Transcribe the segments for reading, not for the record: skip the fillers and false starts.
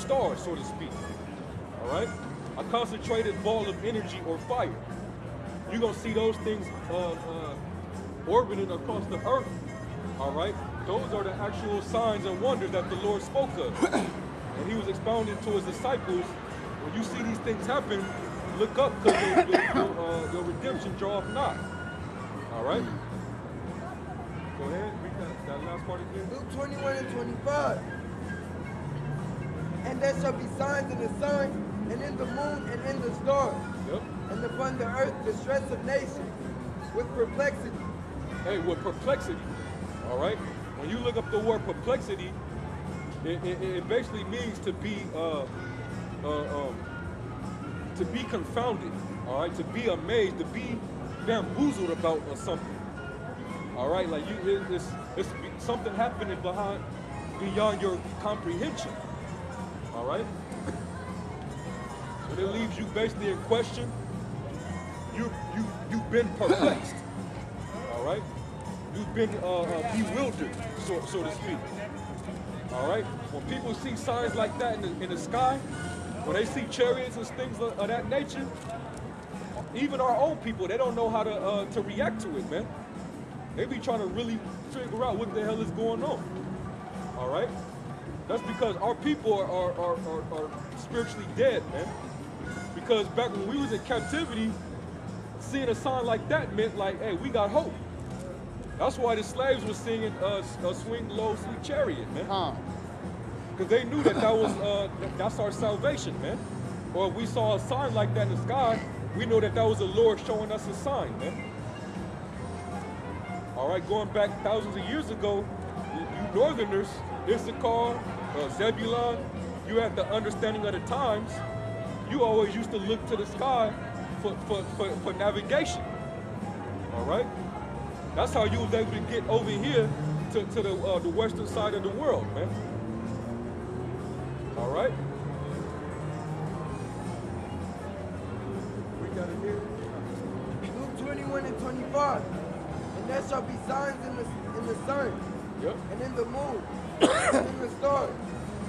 stars, so to speak. All right? A concentrated ball of energy or fire. You're going to see those things orbiting across the earth. All right? Those are the actual signs and wonders that the Lord spoke of. And he was expounding to his disciples, when you see these things happen, look up because your redemption draweth nigh. All right? Go ahead, read that last part again. Luke 21 and 25. And there shall be signs in the sun, and in the moon, and in the stars. Yep. And upon the earth distress of nations, with perplexity. Hey, with perplexity. All right? When you look up the word perplexity, it basically means to be confounded. All right? To be amazed, to be bamboozled about something. All right, like it's something happening beyond your comprehension. All right, and it leaves you basically in question. You've been perplexed. All right, you've been bewildered, so to speak. All right, when people see signs like that in the sky, when they see chariots and things of that nature, even our own people, they don't know how to react to it, man. They be trying to really figure out what the hell is going on. All right? That's because our people are spiritually dead, man. Because back when we was in captivity, seeing a sign like that meant like, hey, we got hope. That's why the slaves were singing swing low, sweet chariot, man. Because they knew that that's our salvation, man. Or if we saw a sign like that in the sky, we know that was the Lord showing us a sign, man. All right, going back thousands of years ago, you northerners, Issachar, Zebulon, you had the understanding of the times. You always used to look to the sky for navigation. All right, that's how you was able to get over here to the western side of the world, man. All right. We got it here. Luke 21 and 25. And there shall be signs in the sun, yep, and in the moon, and in the stars,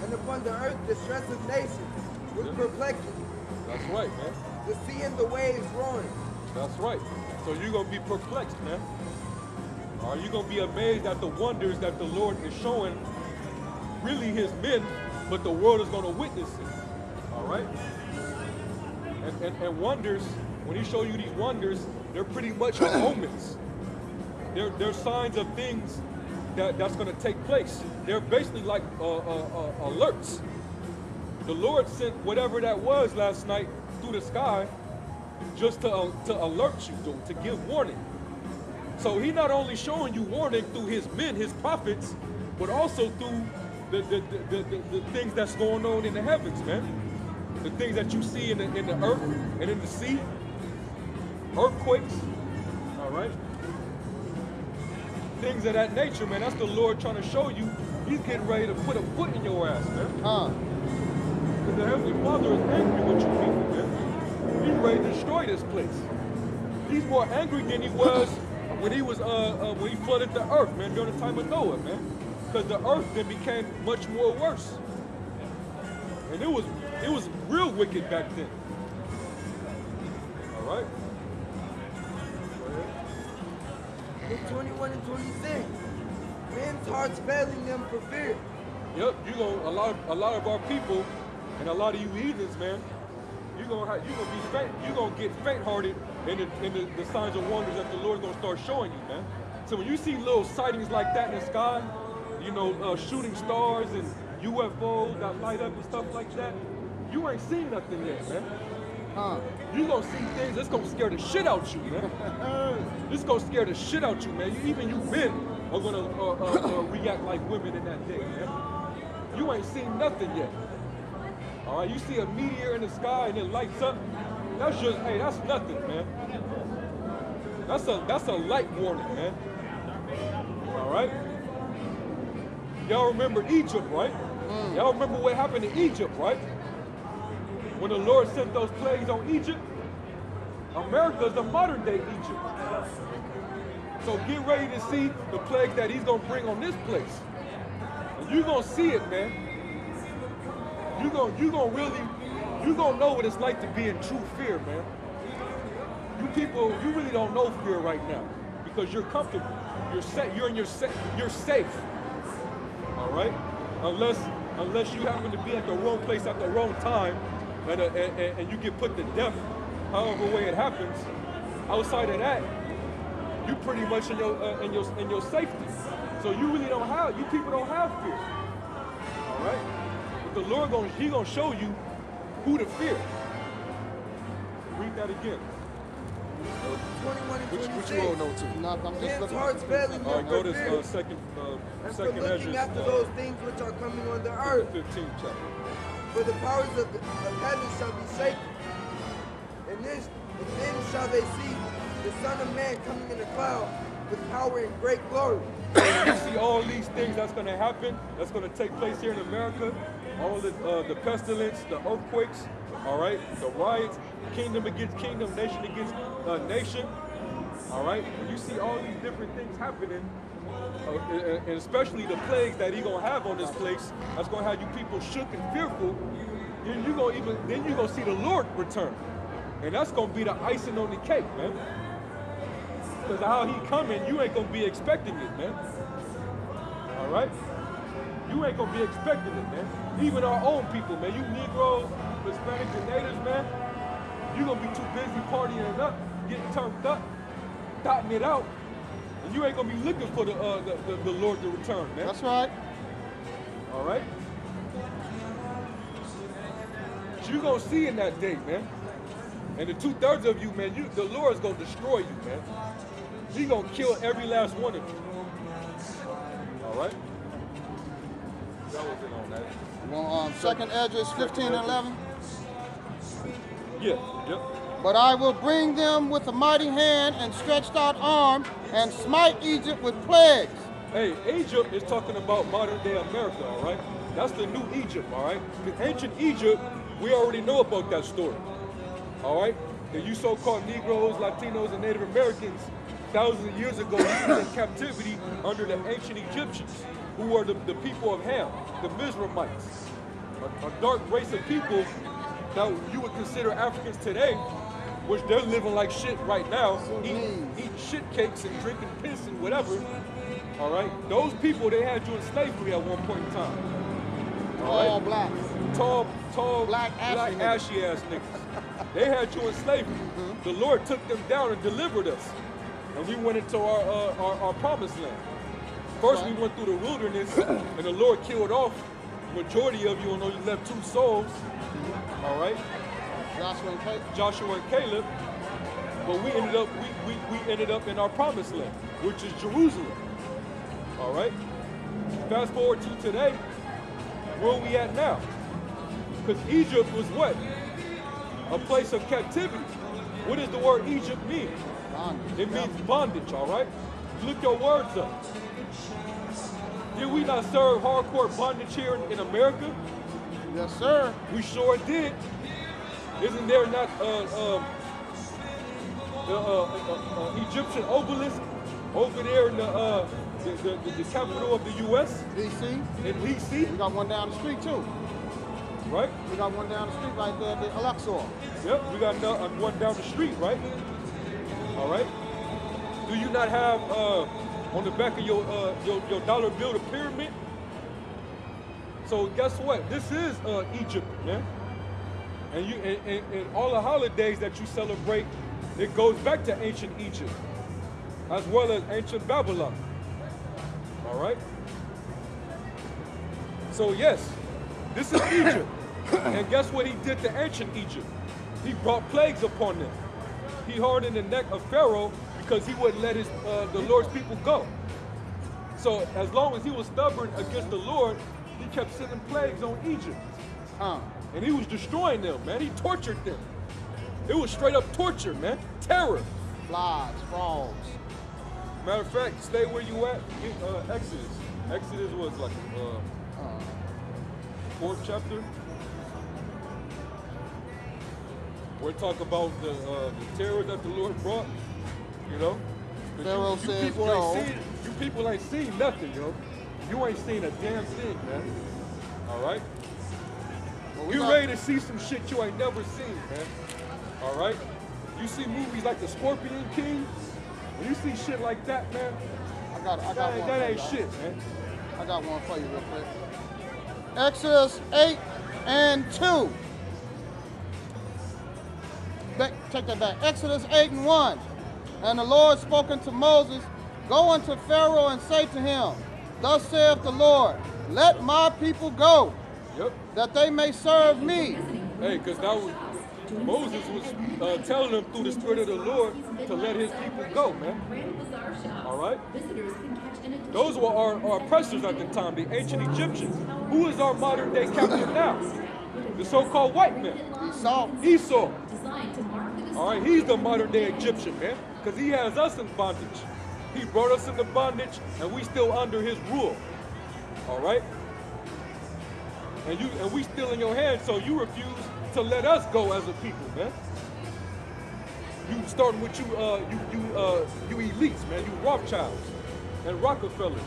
and upon the earth distress of nations, with yep, perplexity. That's right, man. The sea and the waves roaring. That's right. So you're going to be perplexed, man. Are you going to be amazed at the wonders that the Lord is showing really his men, but the world is going to witness it. All right? And wonders, when he show you these wonders, they're pretty much omens. They're signs of things that's going to take place. They're basically like alerts. The Lord sent whatever that was last night through the sky just to alert you, to give warning. So he's not only showing you warning through his men, his prophets, but also through the things that's going on in the heavens, man. The things that you see in the earth and in the sea. Earthquakes, all right? Things of that nature, man. That's the Lord trying to show you. He's getting ready to put a foot in your ass, man. Because the Heavenly Father is angry with you people, man. He's ready to destroy this place. He's more angry than he was when he flooded the earth, man, during the time of Noah, man. Because the earth then became much more worse. And it was real wicked back then. All right? Luke 21 and 26. Men's hearts failing them for fear. Yep, a lot of our people and a lot of you heathens, man, you're gonna get faint-hearted in the signs and wonders that the Lord's gonna start showing you, man. So when you see little sightings like that in the sky, you know, shooting stars and UFOs that light up and stuff like that, you ain't seen nothing yet, man. You gonna see things that's gonna scare the shit out you, man. It's gonna scare the shit out you, man. Even you men are gonna react like women in that day, man. You ain't seen nothing yet. All right, you see a meteor in the sky and it lights up. That's just, hey, that's nothing, man. That's a light warning, man. All right. Y'all remember Egypt, right? Y'all remember what happened in Egypt, right? When the Lord sent those plagues on Egypt, America's the modern day Egypt. So get ready to see the plagues that he's gonna bring on this place. And you're gonna see it, man. you gonna know what it's like to be in true fear, man. You people, you really don't know fear right now because you're comfortable. You're safe. All right, unless you happen to be at the wrong place at the wrong time, and you get put to death, however way it happens. Outside of that, you pretty much in your safety. So you really don't have, you people don't have fear. All right, but the Lord He gonna show you who to fear. Read that again. 21 and 26. What you all know to? No, I'm just Men's looking hearts failing All right, them go for to fear. second And for second looking Ezra, after those things which are coming on the earth. 15th chapter. For the powers of heaven shall be shaken. And then shall they see the Son of Man coming in a cloud with power and great glory. You see all these things that's going to happen, that's going to take place here in America, all the pestilence, the earthquakes, all right, the riots, kingdom against kingdom, nation against nation, all right. When you see all these different things happening, and especially the plagues that He's going to have on this place, that's going to have you people shook and fearful. Then you gonna see the Lord return, and that's going to be the icing on the cake, man. Because how He coming, you ain't gonna be expecting it, man. All right? You ain't gonna be expecting it, man. Even our own people, man. You Negroes, Hispanics, and natives, man. You gonna be too busy partying it up, getting turned up, dotting it out, and you ain't gonna be looking for the Lord to return, man. That's right. All right? So you gonna see in that day, man. And the 2/3 of you, man, the Lord's gonna destroy you, man. He's gonna kill every last one of you. All right? That was it on that. Well, second Ezra 15 and 11. Yeah, yep. But I will bring them with a mighty hand and stretched out arm and smite Egypt with plagues. Hey, Egypt is talking about modern day America, all right? That's the new Egypt, all right? The ancient Egypt, we already know about that story, all right? And you so-called Negroes, Latinos, and Native Americans, thousands of years ago, lived in captivity under the ancient Egyptians, who were the people of Ham, the Mizraimites, a dark race of people that you would consider Africans today, which they're living like shit right now, eating shit cakes and drinking piss and whatever. All right, those people, they had you in slavery at one point in time. All black. Tall, Black ashy ass niggas. They had you in slavery. The Lord took them down and delivered us, and we went into our promised land. First, we went through the wilderness, and the Lord killed off the majority of you, and only left 2 souls. All right, Joshua and Caleb. But we ended up in our promised land, which is Jerusalem. All right. Fast forward to today. Where are we at now? Because Egypt was what? A place of captivity. What does the word Egypt mean? Bondage. It means bondage, all right? Look your words up. Did we not serve hardcore bondage here in America? Yes, sir. We sure did. Isn't there not Egyptian obelisk over there in the capital of the U.S.? D.C. In D.C.? We got one down the street, too. Right? We got one down the street right there at the Luxor. Yep, we got one down the street, right? All right. Do you not have on the back of your dollar bill the pyramid? So guess what? This is Egypt, man. And all the holidays that you celebrate, it goes back to ancient Egypt, as well as ancient Babylon. All right. So yes, this is Egypt. And guess what he did to ancient Egypt? He brought plagues upon them. He hardened the neck of Pharaoh because he wouldn't let the Lord's people go. So as long as he was stubborn against the Lord, he kept sending plagues on Egypt. And he was destroying them, man. He tortured them. It was straight up torture, man. Terror. Flies, frogs. Matter of fact, stay where you at. Exodus. Exodus was like 4th chapter. We're talking about the terror that the Lord brought, you know. Pharaoh says no. You people ain't seen nothing, yo. You ain't seen a damn thing, man. All right. we Get got- ready to see some shit you ain't never seen, man. All right? You see movies like The Scorpion King? When you see shit like that, man, I got one. that ain't for you. shit, man. I got one for you real quick. Exodus 8 and 2. Take that back. Exodus 8 and 1. And the Lord spoke unto Moses, Go unto Pharaoh and say to him, Thus saith the Lord, Let my people go, Yep. that they may serve me. Hey, because that was Moses was telling them through the Spirit of the Lord to let his people go, man. All right? Those were our oppressors at the time, the ancient Egyptians. Who is our modern day captive now? The so-called white man. Esau. All right, he's the modern day Egyptian, man, because he has us in bondage. He brought us into bondage, and we still under his rule. All right? And we still in your hands, so you refuse to let us go as a people, man. You starting with you elites, man. You Rothschilds and Rockefellers.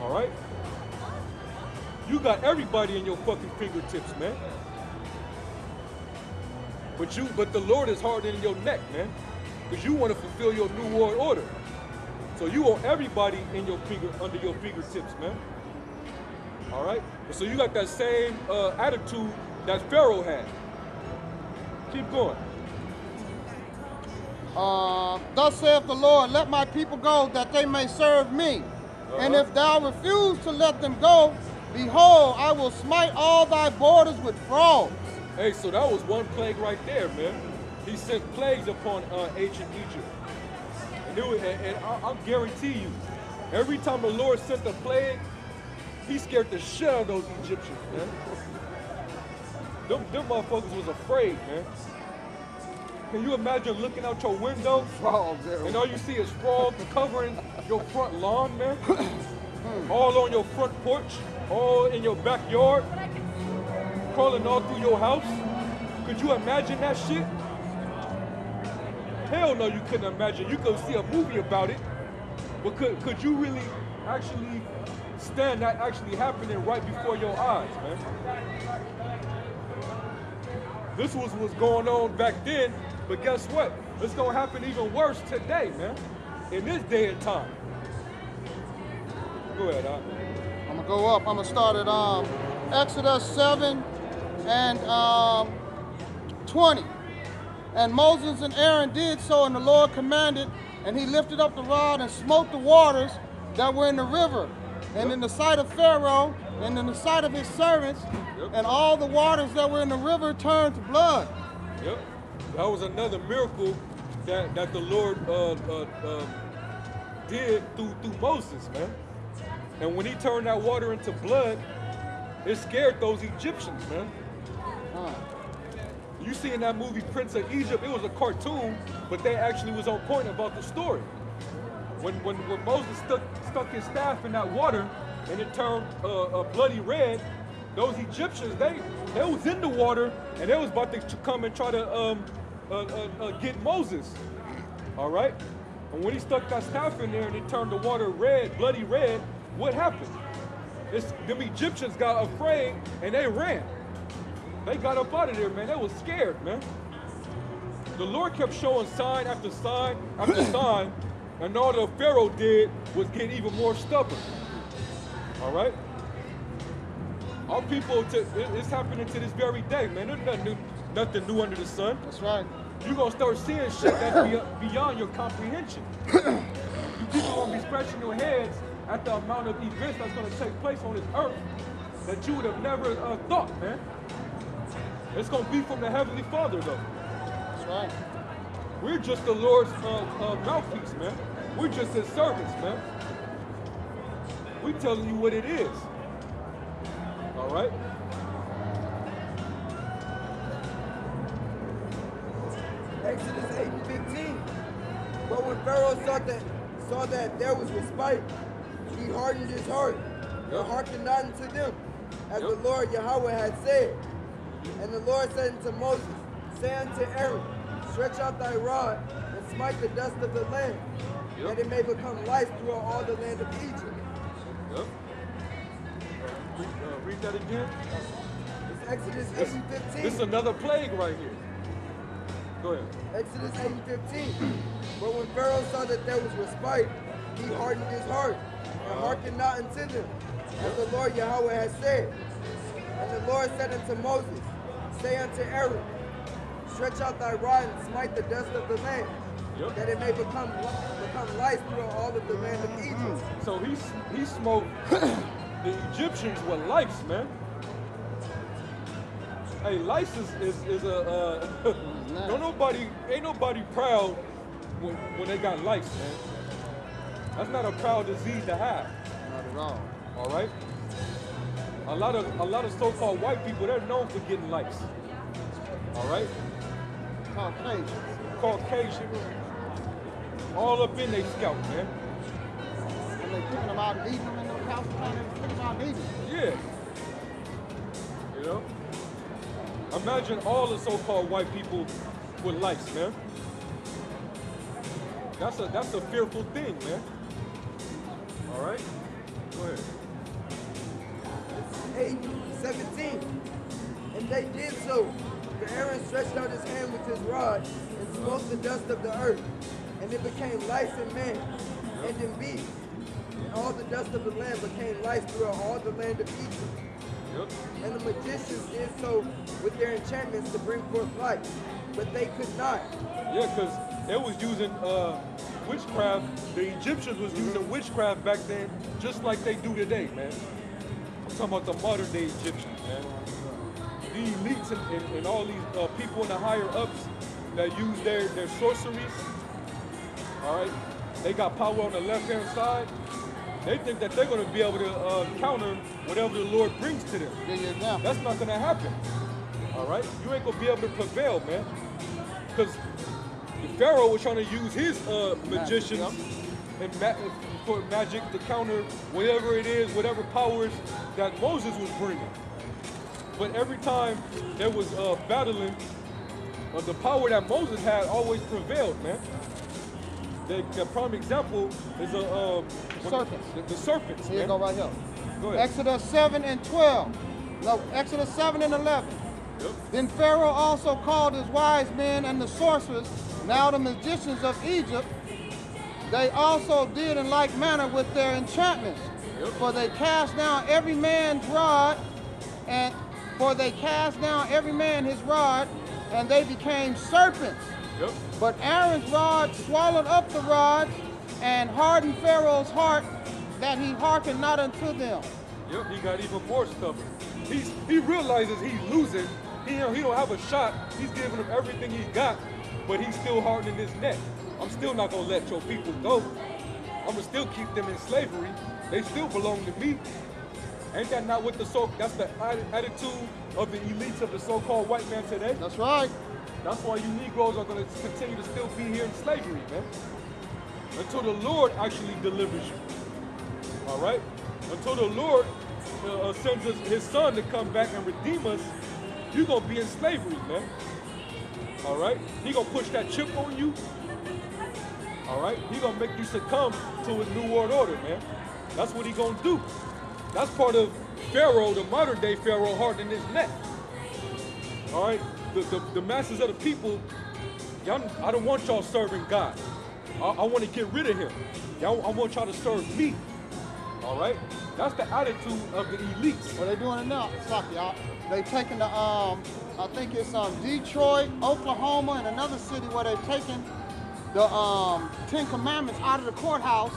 All right? You got everybody in your fucking fingertips, man. But the Lord is harder in your neck, man. Because you want to fulfill your new world order. So you want everybody in under your fingertips, man. All right? So you got that same attitude that Pharaoh had. Keep going. Thus saith the Lord, Let my people go, that they may serve me. And if thou refuse to let them go, behold, I will smite all thy borders with frogs. Hey, so that was one plague right there, man. He sent plagues upon ancient Egypt. And I guarantee you, every time the Lord sent a plague, he scared the shit out of those Egyptians, man. Them motherfuckers was afraid, man. Can you imagine looking out your window Frogs, and all you see is frogs covering your front lawn, man? All on your front porch, all in your backyard, crawling all through your house. Could you imagine that shit? Hell no, you couldn't imagine. You could see a movie about it, but could you really actually stand that actually happening right before your eyes, man? This was what's going on back then, but guess what? It's gonna happen even worse today, man. In this day and time. Go ahead, Doc. I'm going to go up. I'm going to start at Exodus 7 and 20. And Moses and Aaron did so, and the Lord commanded, and he lifted up the rod and smote the waters that were in the river, and in the sight of Pharaoh, and in the sight of his servants, and all the waters that were in the river turned to blood. Yep. That was another miracle that the Lord did through Moses, man. And when he turned that water into blood, it scared those Egyptians, man. You see in that movie Prince of Egypt, it was a cartoon, but they actually was on point about the story. When Moses stuck his staff in that water and it turned bloody red, those Egyptians, they was in the water and they was about to come and try to get Moses. All right? And when he stuck that staff in there and it turned the water red, bloody red, what happened? Them Egyptians got afraid and they ran. They got up out of there, man. They was scared, man. The Lord kept showing sign after sign after sign, and all the Pharaoh did was get even more stubborn. All right? Our people, it's happening to this very day, man. There's nothing new under the sun. That's right. You're going to start seeing shit that's beyond your comprehension. You people going to be scratching your heads at the amount of events that's going to take place on this earth that you would have never thought, man. It's going to be from the Heavenly Father, though. That's right. We're just the Lord's mouthpiece, man. We're just his servants, man. We telling you what it is. All right? Exodus 8 and 15. But when Pharaoh saw that there was respite, he hardened his heart and hearkened not unto them, as the Lord Yahweh had said. And the Lord said unto Moses, Say unto Aaron, Stretch out thy rod and smite the dust of the land, that it may become life throughout all the land of Egypt. Yep. Read that again. It's Exodus 8 and 15. This is another plague right here. Go ahead. Exodus 8 and 15. But when Pharaoh saw that there was respite, he hardened his heart and hearkened not unto them, as the Lord Yahweh has said. And the Lord said unto Moses, say unto Aaron, stretch out thy rod and smite the dust of the land, that it may become lice throughout all of the land of Egypt. So he smoked the Egyptians with lice, man. Hey, lice is a ain't nobody proud when they got lice, man. That's not a proud disease to have. Not at all. All right. A lot of so-called white people, they're known for getting lice. All right. Caucasian. All up in their scalp, man. And they picking them out and eating them in the house, trying to pick them out and eating them. Yeah. You know? Imagine all the so-called white people with lice, man. That's a fearful thing, man. All right? Go ahead. 8:17. And they did so. For Aaron stretched out his hand with his rod and smote the dust of the earth. And it became lice in man and in beasts. And all the dust of the land became lice throughout all the land of Egypt. Yep. And the magicians did so with their enchantments to bring forth light, but they could not. Yeah, because they was using witchcraft. The Egyptians was using witchcraft back then, just like they do today, man. I'm talking about the modern day Egyptians, man. The elites and all these people in the higher ups that use their sorceries. All right, they got power on the left-hand side. They think that they're going to be able to counter whatever the Lord brings to them. That's not going to happen. All right? You ain't going to be able to prevail, man. Because the Pharaoh was trying to use his magicians and for magic to counter whatever it is, whatever powers that Moses was bringing. But every time there was battling, the power that Moses had always prevailed, man. The prime example is serpents. The serpents. Here you go right here. Go ahead. Exodus 7 and 12. No, Exodus 7 and 11. Yep. Then Pharaoh also called his wise men and the sorcerers, now the magicians of Egypt. They also did in like manner with their enchantments. Yep. For they cast down every man's rod, and his rod, and they became serpents. Yep. But Aaron's rod swallowed up the rods and hardened Pharaoh's heart, that he hearkened not unto them. Yep, he got even more stubborn. He realizes he's losing. He don't have a shot. He's giving him everything he got, but he's still hardening his neck. I'm still not gonna let your people go. I'm gonna still keep them in slavery. They still belong to me. Ain't that not what that's the attitude of the elites of the so-called white man today? That's right. That's why you Negroes are going to continue to still be here in slavery, man. Until the Lord actually delivers you. All right? Until the Lord sends us his son to come back and redeem us, you're going to be in slavery, man. All right? He going to push that chip on you. All right? He going to make you succumb to his new world order, man. That's what he going to do. That's part of Pharaoh, the modern day Pharaoh, hardening his neck. All right? The masses of the people, I don't want y'all serving God. I want to get rid of him. I want y'all to serve me. All right? That's the attitude of the elites. Well, they're doing it now. Stop, y'all. They taking the, I think it's Detroit, Oklahoma, and another city where they've taken the 10 Commandments out of the courthouse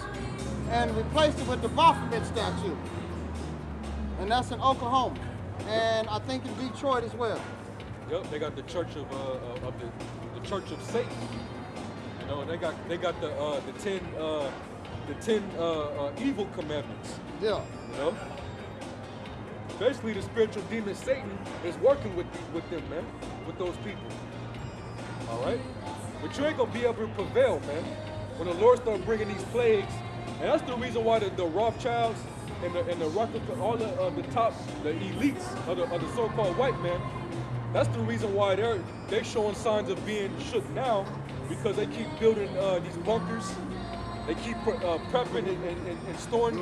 and replaced it with the Baphomet statue. And that's in Oklahoma. And I think in Detroit as well. Yep, they got the Church of the Church of Satan. You know, they got the 10 evil commandments. Yeah. You know, basically the spiritual demon Satan is working with them, man, with those people. All right, but you ain't gonna be able to prevail, man, when the Lord starts bringing these plagues. And that's the reason why the Rothschilds and the Rockefeller, all the elites of the so-called white man. That's the reason why they're showing signs of being shook now, because they keep building these bunkers. They keep prepping and storing